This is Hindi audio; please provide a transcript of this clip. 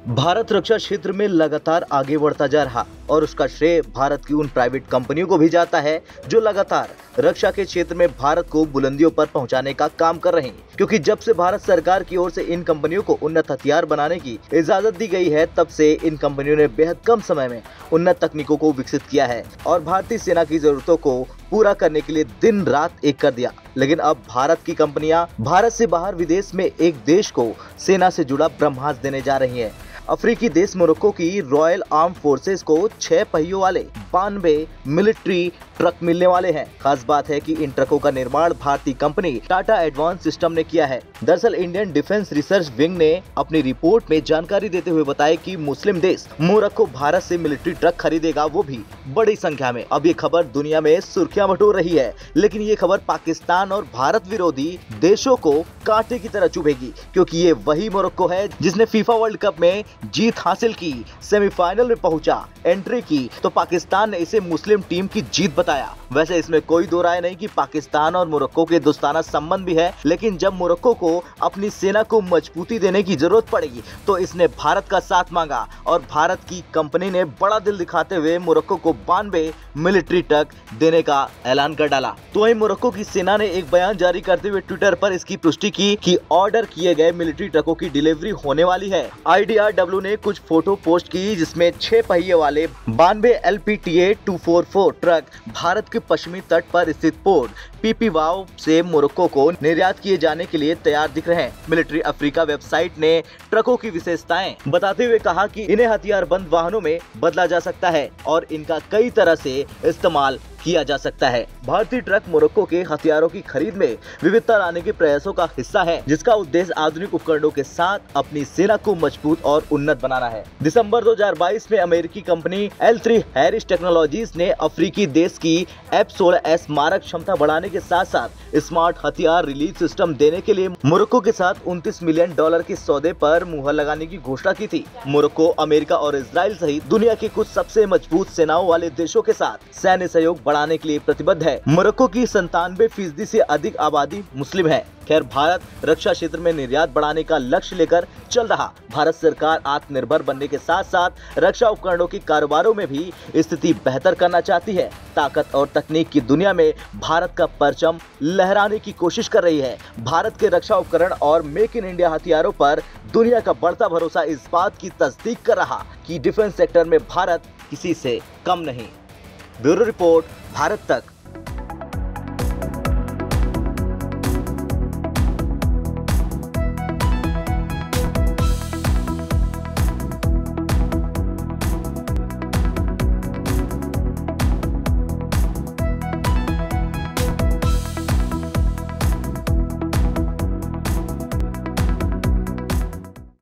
भारत रक्षा क्षेत्र में लगातार आगे बढ़ता जा रहा और उसका श्रेय भारत की उन प्राइवेट कंपनियों को भी जाता है जो लगातार रक्षा के क्षेत्र में भारत को बुलंदियों पर पहुंचाने का काम कर रहे हैं। क्योंकि जब से भारत सरकार की ओर से इन कंपनियों को उन्नत हथियार बनाने की इजाजत दी गई है, तब से इन कंपनियों ने बेहद कम समय में उन्नत तकनीकों को विकसित किया है और भारतीय सेना की जरूरतों को पूरा करने के लिए दिन रात एक कर दिया। लेकिन अब भारत की कंपनियां भारत से बाहर विदेश में एक देश को सेना से जुड़ा ब्रह्मास्त्र देने जा रही हैं। अफ्रीकी देश मोरक्को की रॉयल आर्म फोर्सेस को 6 पहियों वाले 92 मिलिट्री ट्रक मिलने वाले हैं। खास बात है कि इन ट्रकों का निर्माण भारतीय कंपनी टाटा एडवांस सिस्टम ने किया है। दरअसल इंडियन डिफेंस रिसर्च विंग ने अपनी रिपोर्ट में जानकारी देते हुए बताया कि मुस्लिम देश मोरक्को भारत से मिलिट्री ट्रक खरीदेगा, वो भी बड़ी संख्या में। अब ये खबर दुनिया में सुर्खियां बटोर रही है, लेकिन ये खबर पाकिस्तान और भारत विरोधी देशों को कांटे की तरह चुभेगी, क्योंकि ये वही मोरक्को है जिसने फीफा वर्ल्ड कप में जीत हासिल की, सेमीफाइनल में पहुंचा, एंट्री की, तो पाकिस्तान ने इसे मुस्लिम टीम की जीत बताया। वैसे इसमें कोई दो राय नहीं कि पाकिस्तान और मोरक्को के दोस्ताना संबंध भी है, लेकिन जब मोरक्को को अपनी सेना को मजबूती देने की जरूरत पड़ेगी तो इसने भारत का साथ मांगा और भारत की कंपनी ने बड़ा दिल दिखाते हुए मोरक्को को 92 मिलिट्री ट्रक देने का ऐलान कर डाला। तो वहीं मोरक्को की सेना ने एक बयान जारी करते हुए ट्विटर पर इसकी पुष्टि की कि ऑर्डर किए गए मिलिट्री ट्रकों की डिलीवरी होने वाली है। IDRW ने कुछ फोटो पोस्ट की जिसमें 6 पहिए वाले 92 LPTA 244 ट्रक भारत के पश्चिमी तट पर स्थित पोर्ट पीपीवाव से मोरक्को को निर्यात किए जाने के लिए तैयार दिख रहे हैं। मिलिट्री अफ्रीका वेबसाइट ने ट्रकों की विशेषताएं बताते हुए कहा कि इन्हें हथियारबंद वाहनों में बदला जा सकता है और इनका कई तरह से इस्तेमाल किया जा सकता है। भारतीय ट्रक मोरक्को के हथियारों की खरीद में विविधता लाने के प्रयासों का हिस्सा है, जिसका उद्देश्य आधुनिक उपकरणों के साथ अपनी सेना को मजबूत और उन्नत बनाना है। दिसंबर 2022 में अमेरिकी कंपनी L3 हैरिस टेक्नोलॉजीज ने अफ्रीकी देश की F-16S मारक क्षमता बढ़ाने के साथ साथ स्मार्ट हथियार रिलीज सिस्टम देने के लिए मोरक्को के साथ $29 मिलियन के सौदे पर मुहर लगाने की घोषणा की थी। मोरक्को अमेरिका और इजराइल सहित दुनिया के कुछ सबसे मजबूत सेनाओं वाले देशों के साथ सैन्य सहयोग बढ़ाने के लिए प्रतिबद्ध है। मोरक्को की 97% से अधिक आबादी मुस्लिम है। खैर, भारत रक्षा क्षेत्र में निर्यात बढ़ाने का लक्ष्य लेकर चल रहा। भारत सरकार आत्मनिर्भर बनने के साथ साथ रक्षा उपकरणों के कारोबारों में भी स्थिति बेहतर करना चाहती है। ताकत और तकनीक की दुनिया में भारत का परचम लहराने की कोशिश कर रही है। भारत के रक्षा उपकरण और मेक इन इंडिया हथियारों पर दुनिया का बढ़ता भरोसा इस बात की तस्दीक कर रहा कि डिफेंस सेक्टर में भारत किसी से कम नहीं। ब्यूरो रिपोर्ट, भारत तक।